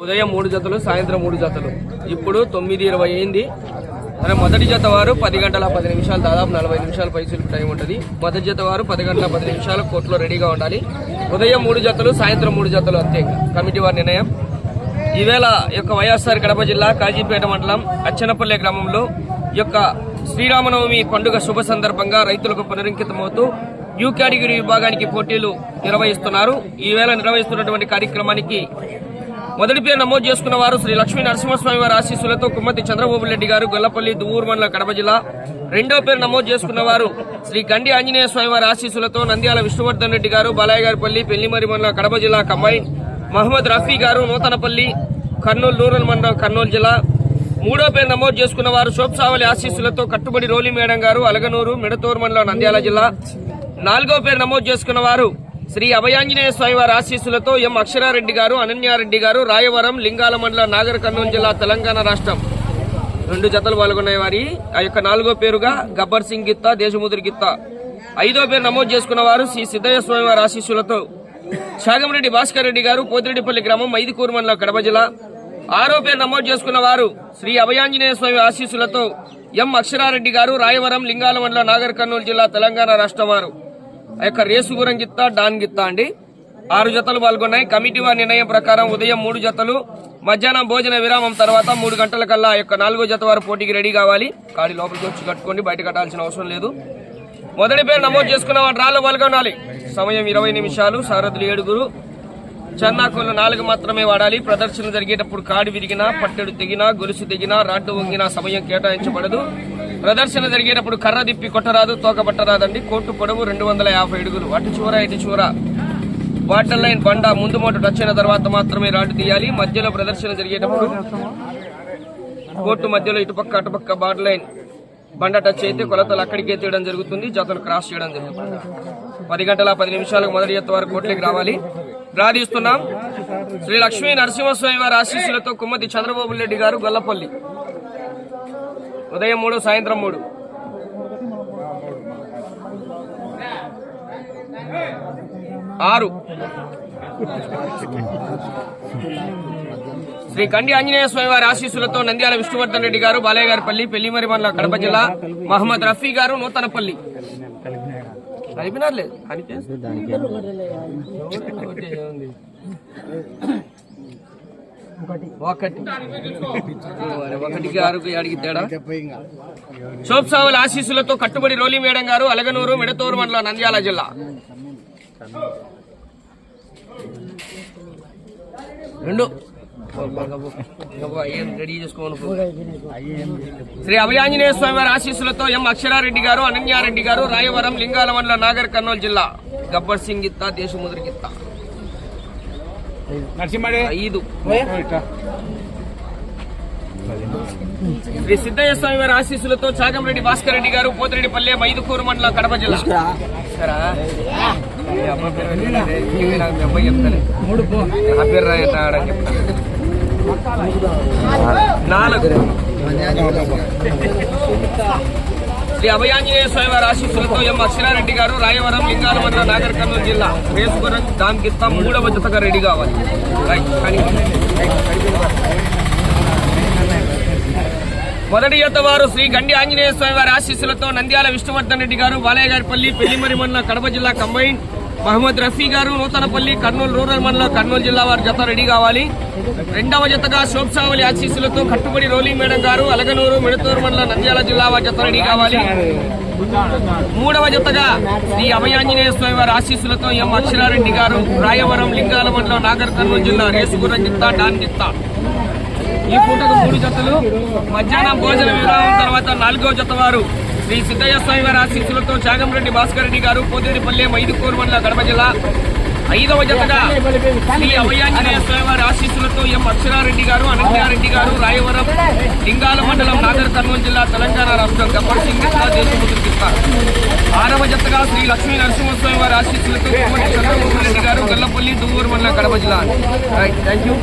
ఉదయం 3 జతలు, సాయంత్రం 3 జతలు. ఇప్పుడు 9:20 అయింది. మన మొదటి జత వారు 10 గంటల 10 నిమిషాలు, దాదాపు 40 నిమిషాలు పైసలు టైం ఉంటుంది. మొదటి జత వారు 10 గంటల 10 నిమిషాలు కోర్టులో రెడీగా ఉండాలి. ఉదయం 3 జతలు, సాయంత్రం 3 జతలు అంతే కమిటీ వారి నిర్ణయం. ఈవేళ యొక్క వైఎస్ఆర్ కడప జిల్లా కాజీపేట మండలం అచ్చనపల్లె గ్రామంలో యొక్క శ్రీరామనవమి పండుగ శుభ సందర్భంగా రైతులకు పునరంకితమవుతూ యూ కేటగిరీ విభాగానికి పోటీలు నిర్వహిస్తున్నారు. ఈవేళ నిర్వహిస్తున్నటువంటి కార్యక్రమానికి మొదటి పేరు నమోదు చేసుకున్న వారు శ్రీ లక్ష్మీ నరసింహస్వామి వారి ఆశీస్సులతో కుమ్మతి చంద్రబాబు రెడ్డి గారు, గొల్లపల్లి, దువ్వూరు మండలం, కడప జిల్లా. రెండో పేరు నమోదు చేసుకున్న వారు శ్రీ గండి ఆంజనేయ స్వామి వారి ఆశీస్సులతో నంద్యాల విష్ణువర్ధన్ రెడ్డి గారు, బాలయ్యగారిపల్లి, పెళ్లిమరి మండలం, కడప జిల్లా కంబైన్. మహమ్మద్ రఫీ గారు, నూతనపల్లి, కర్నూలు రూరల్ మండలం, కర్నూలు జిల్లా. మూడో పేరు నమోదు చేసుకున్న వారు శోభసావలి ఆశీస్సులతో కట్టుబడి రోలి మేడం గారు, అలగనూరు, మిడతూరు మండలం, నంద్యాల జిల్లా. నాలుగో పేరు నమోదు చేసుకున్న వారు శ్రీ అభయాంజనేయ స్వామి వారి ఆశీస్సులతో ఎం అక్షరారెడ్డి గారు, అనన్యారెడ్డి గారు, రాయవరం, లింగాల మండలం, నాగర్ కర్నూలు జిల్లా, తెలంగాణ రాష్ట్రం. 2 జతలు పాల్గొన్నాయి వారి. ఆ యొక్క 4గో పేరుగా గబ్బర్ సింగ్ గిత్తా, దేశముద్రి గిత్తా. 5వ పేరు నమోదు చేసుకున్న వారు శ్రీ సిద్ధయ్య స్వామి వారి ఆశీస్సులతో చాగంరెడ్డి భాస్కర్ రెడ్డి గారు, పోతిరెడ్డిపల్లి గ్రామం, మైదుకూరు మండలం, కడప జిల్లా. 6వ పేరు నమోదు చేసుకున్న వారు శ్రీ అభయాంజనేయ స్వామి ఆశీస్సులతో ఎం అక్షరారెడ్డి గారు, రాయవరం, లింగాల మండలం, నాగర్ కర్నూలు జిల్లా, తెలంగాణ రాష్ట్రం వారు. ఆ యొక్క రేసుగురం గిత్తా, డాన్ గిత్తా అండి. 6 జతలు పాల్గొన్నాయి. కమిటీ వారి నిర్ణయం ప్రకారం ఉదయం 3 జతలు, మధ్యాహ్నం భోజన విరామం తర్వాత 3 గంటల కల్లా ఆ యొక్క 4గో జత వారు పోటీకి రెడీ కావాలి. కాడి లోపలికి వచ్చి కట్టుకోండి, బయట కట్టాల్సిన అవసరం లేదు. మొదటి పేరు నమోదు చేసుకున్న వారు డ్రాలో పాల్గొనాలి. సమయం 20 నిమిషాలు. సారథులు 7. చన్నాకులు 4 మాత్రమే వాడాలి. ప్రదర్శన జరిగేటప్పుడు కాడి విరిగినా, పట్టెడు తెగినా, గొలుసు తెగినా, రాడ్డు వంగినా సమయం కేటాయించబడదు. ప్రదర్శన జరిగేటప్పుడు కర్ర దిప్పి కొట్టరాదు, తోక పట్టరాదండి. కోర్టు పొడవు 250 అడుగులు. అటు చివర ఇటు చివర వాటర్ లైన్ బండ ముందు మోటు టచ్ అయిన తర్వాత మాత్రమే రాడ్డు తీయాలి. మధ్యలో ప్రదర్శన జరిగేటప్పుడు కోర్టు మధ్యలో ఇటుపక్క అటుపక్క బార్డర్ లైన్ బండ టచ్ అయితే కొలతలు అక్కడికే తీయడం జరుగుతుంది. జతలు క్రాస్ చేయడం జరుగుతుంది. 10 గంటల 10 నిమిషాలకు మొదటి జత వారు కోర్టులోకి రావాలి. ప్రార్థిస్తున్నాం. శ్రీ లక్ష్మీ నరసింహస్వామి వారి ఆశీస్సులతో కుమ్మతి చంద్రబాబు రెడ్డి గారు, గొల్లపల్లి. ఉదయం 3, సాయంత్రం 3. 6 శ్రీ గండి ఆంజనేయ స్వామి వారి ఆశీస్సులతో నంద్యాల విష్ణువర్ధన్ రెడ్డి గారు, బాలయ్యగారిపల్లి, పెళ్లిమరి మండలం, కడప జిల్లా. మహమ్మద్ రఫీ గారు, నూతనపల్లి. కలిపినారులేదు ఒకటికి 6కి అడిగి తేడా. శోభసావలి ఆశీస్సులతో కట్టుబడి రోలి మేడం గారు, అలగనూరు, మిడతూరు మండలం, నంద్యాల జిల్లా. 2 రెడీ చేసుకోను. శ్రీ అభయాంజనేయ స్వామి వారి ఆశీస్సులతో ఎం అక్షరారెడ్డి గారు, అనన్యారెడ్డి గారు, రాయవరం, లింగాల మండలం, నాగర్ కర్నూలు జిల్లా. గబ్బర్ సింగ్ గిత్తా, దేశముద్రి గిత్తా. 5 శ్రీ సిద్ధయ్య స్వామి వారి ఆశీస్సులతో చాగంరెడ్డి భాస్కర్ రెడ్డి గారు, పోతిరెడ్డిపల్లె, మైదుకూరు మండలం, కడప జిల్లా. అబ్బాయి చెప్తాను, ఆ పేరు రాయని చెప్తాను. 4 శ్రీ అభయాంజనేయ స్వామి వారి ఆశీస్సులతో ఎం అక్షరారెడ్డి గారు, రాయవరం, లింగాల మండలం, నాగర్ కర్నూలు జిల్లా. రేసుగురం దాని గిత్తా 3వ జతగా రెడీ కావాలి. మొదటి జత వారు శ్రీ గండి ఆంజనేయ స్వామి వారి ఆశీస్సులతో నంద్యాల విష్ణువర్ధన్ రెడ్డి గారు, బాలయ్యగారిపల్లి, పెళ్లిమరి మండలం, కడప జిల్లా కంబైన్. మహమ్మద్ రఫీ గారు, నూతనపల్లి, కర్నూలు రూరల్ మండలం, కర్నూలు జిల్లా వారి జత రెడీ కావాలి. రెండవ జతగా శోభసావలి ఆశీస్సులతో కట్టుబడి రోలి మేడం గారు, అలగనూరు, మిడతూరు మండలం, నంద్యాల జిల్లా వారి జత రెడీ కావాలి. 3వ జతగా శ్రీ అభయాంజనేయ స్వామి వారి ఆశీస్సులతో ఎం అక్షరారెడ్డి గారు, రాయవరం, లింగాల మండలం, నాగర్ కర్నూలు జిల్లా. రేసుగురం గిత్తా, డాన్ గిత్తా. ఈ పూటకు 3 జతలు. మధ్యాహ్నం భోజన విరామం తర్వాత 4గో జత వారు శ్రీ సిద్ధయ్య స్వామి వారి ఆశీస్సులతో చాగంరెడ్డి భాస్కర్ రెడ్డి గారు, పోతిరెడ్డిపల్లె, మైదుకూరు మండలం, కడప జిల్లా. 5వ జతగా శ్రీ అభయాంజనేయ స్వామి వారి ఆశీస్సులతో ఎం అక్షరారెడ్డి గారు, అనన్యారెడ్డి గారు, రాయవరం, లింగాల మండలం, నాగర్ కర్నూలు జిల్లా, తెలంగాణ రాష్ట్రం. గబ్బర్ సింగ్ గిత్తా, దేశముద్రి గిత్తా. 6వ జతగా శ్రీ లక్ష్మీ నరసింహస్వామి వారి ఆశీస్సులతో కుమ్మటి చంద్రబాబు రెడ్డి గారు, గొల్లపల్లి, దువ్వూరు మండలం, కడప జిల్లా. Thank you.